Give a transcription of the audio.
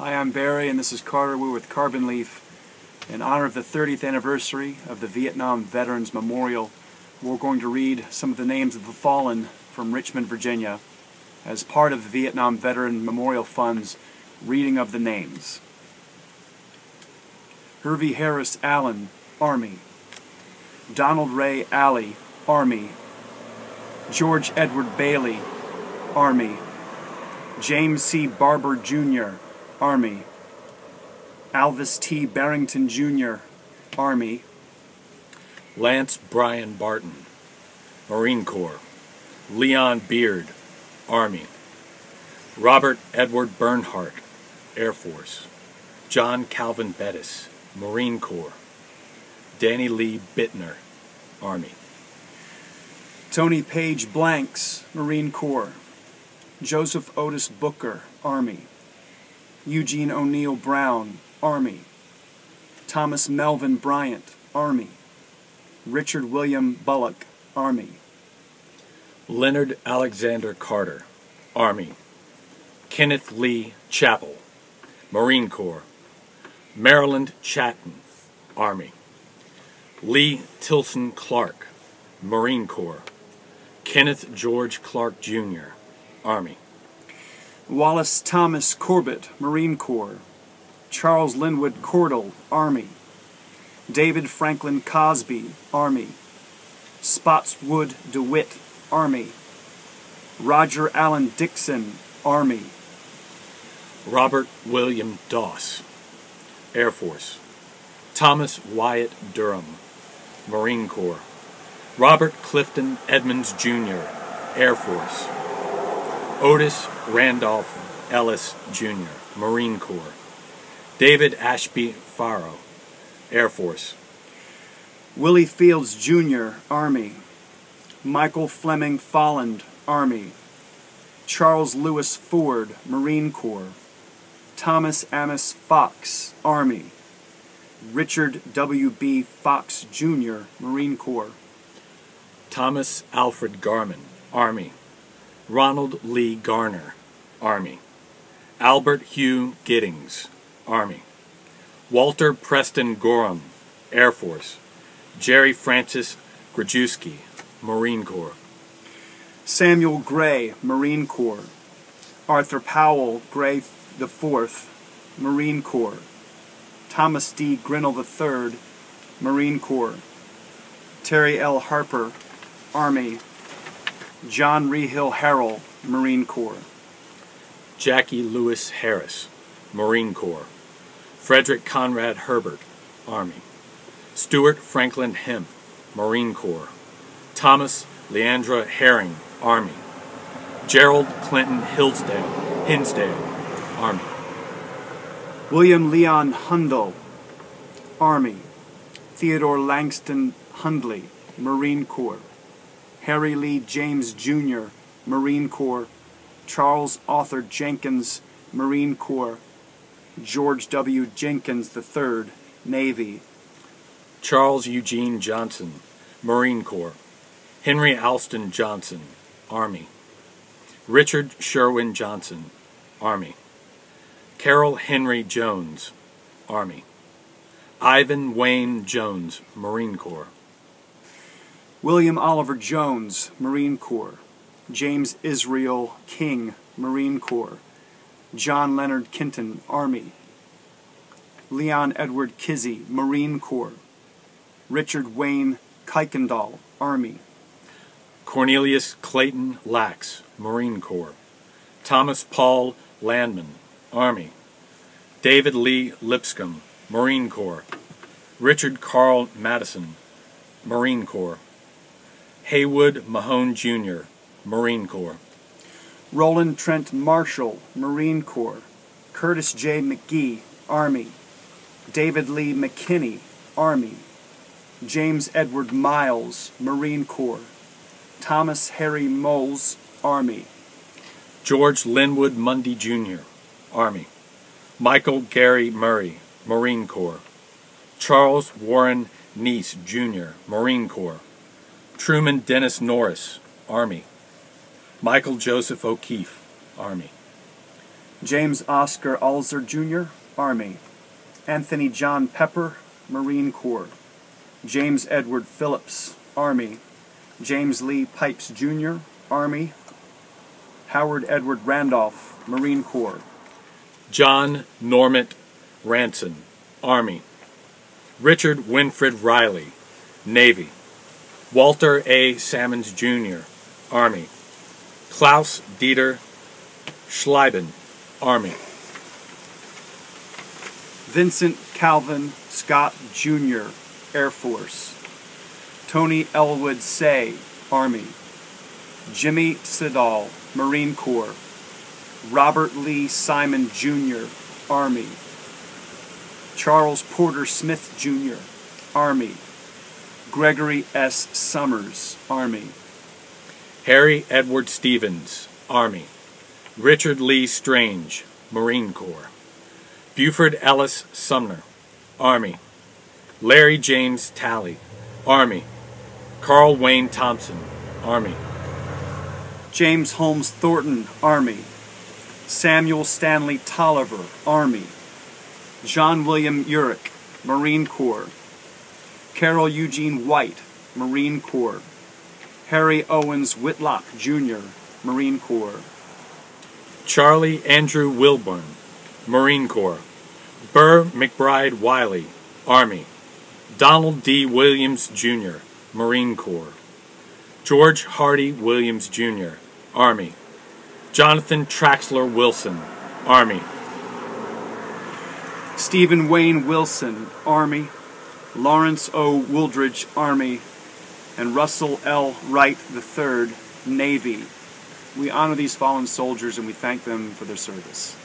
Hi, I'm Barry, and this is Carter. We're with Carbon Leaf. In honor of the 30th anniversary of the Vietnam Veterans Memorial, we're going to read some of the names of the fallen from Richmond, Virginia, as part of the Vietnam Veteran Memorial Fund's reading of the names. Hervey Harris Allen, Army. Donald Ray Alley, Army. George Edward Bailey, Army. James C. Barber, Jr., Army. Alvis T. Barrington, Jr., Army. Lance Bryan Barton, Marine Corps. Leon Beard, Army. Robert Edward Bernhardt, Air Force. John Calvin Bettis, Marine Corps. Danny Lee Bittner, Army. Tony Page Blanks, Marine Corps. Joseph Otis Booker, Army. Eugene O'Neill Brown, Army. Thomas Melvin Bryant, Army. Richard William Bullock, Army. Leonard Alexander Carter, Army. Kenneth Lee Chappell, Marine Corps. Maryland Chatton, Army. Lee Tilson Clark, Marine Corps. Kenneth George Clark, Jr., Army. Wallace Thomas Corbett, Marine Corps. Charles Linwood Cordell, Army. David Franklin Cosby, Army. Spotswood DeWitt, Army. Roger Allen Dixon, Army. Robert William Doss, Air Force. Thomas Wyatt Durham, Marine Corps. Robert Clifton Edmonds, Jr., Air Force. Otis Randolph Ellis, Jr., Marine Corps. David Ashby Farrow, Air Force. Willie Fields, Jr., Army. Michael Fleming Folland, Army. Charles Lewis Ford, Marine Corps. Thomas Amos Fox, Army. Richard W.B. Fox, Jr., Marine Corps. Thomas Alfred Garman, Army. Ronald Lee Garner, Army. Albert Hugh Giddings, Army. Walter Preston Gorham, Air Force. Jerry Francis Grajewski, Marine Corps. Samuel Gray, Marine Corps. Arthur Powell Gray IV, Marine Corps. Thomas D. Grinnell III, Marine Corps. Terry L. Harper, Army. John Rehill Harrell, Marine Corps. Jackie Lewis Harris, Marine Corps. Frederick Conrad Herbert, Army. Stuart Franklin Hemp, Marine Corps. Thomas Leandra Herring, Army. Gerald Clinton Hinsdale, Army. William Leon Hundle, Army. Theodore Langston Hundley, Marine Corps. Harry Lee James, Jr., Marine Corps. Charles Arthur Jenkins, Marine Corps. George W. Jenkins III, Navy. Charles Eugene Johnson, Marine Corps. Henry Alston Johnson, Army. Richard Sherwin Johnson, Army. Carol Henry Jones, Army. Ivan Wayne Jones, Marine Corps. William Oliver Jones, Marine Corps. James Israel King, Marine Corps. John Leonard Kenton, Army. Leon Edward Kizzy, Marine Corps. Richard Wayne Kuykendall, Army. Cornelius Clayton Lax, Marine Corps. Thomas Paul Landman, Army. David Lee Lipscomb, Marine Corps. Richard Carl Madison, Marine Corps. Haywood Mahone, Jr., Marine Corps. Roland Trent Marshall, Marine Corps. Curtis J. McGee, Army. David Lee McKinney, Army. James Edward Miles, Marine Corps. Thomas Harry Moles, Army. George Linwood Mundy, Jr., Army. Michael Gary Murray, Marine Corps. Charles Warren Neese, Jr., Marine Corps. Truman Dennis Norris, Army. Michael Joseph O'Keefe, Army. James Oscar Alzer, Jr., Army. Anthony John Pepper, Marine Corps. James Edward Phillips, Army. James Lee Pipes, Jr., Army. Howard Edward Randolph, Marine Corps. John Normant Ranson, Army. Richard Winfred Riley, Navy. Walter A. Sammons, Jr., Army. Klaus Dieter Schleiben, Army. Vincent Calvin Scott, Jr., Air Force. Tony Elwood Say, Army. Jimmy Siddall, Marine Corps. Robert Lee Simon, Jr., Army. Charles Porter Smith, Jr., Army. Gregory S. Summers, Army. Harry Edward Stevens, Army. Richard Lee Strange, Marine Corps. Buford Ellis Sumner, Army. Larry James Talley, Army. Carl Wayne Thompson, Army. James Holmes Thornton, Army. Samuel Stanley Tolliver, Army. John William Urich, Marine Corps. Carol Eugene White, Marine Corps. Harry Owens Whitlock, Jr., Marine Corps. Charlie Andrew Wilburn, Marine Corps. Burr McBride Wiley, Army. Donald D. Williams, Jr., Marine Corps. George Hardy Williams, Jr., Army. Jonathan Traxler Wilson, Army. Stephen Wayne Wilson, Army. Lawrence O. Wooldridge, Army. And Russell L. Wright III, Navy. We honor these fallen soldiers and we thank them for their service.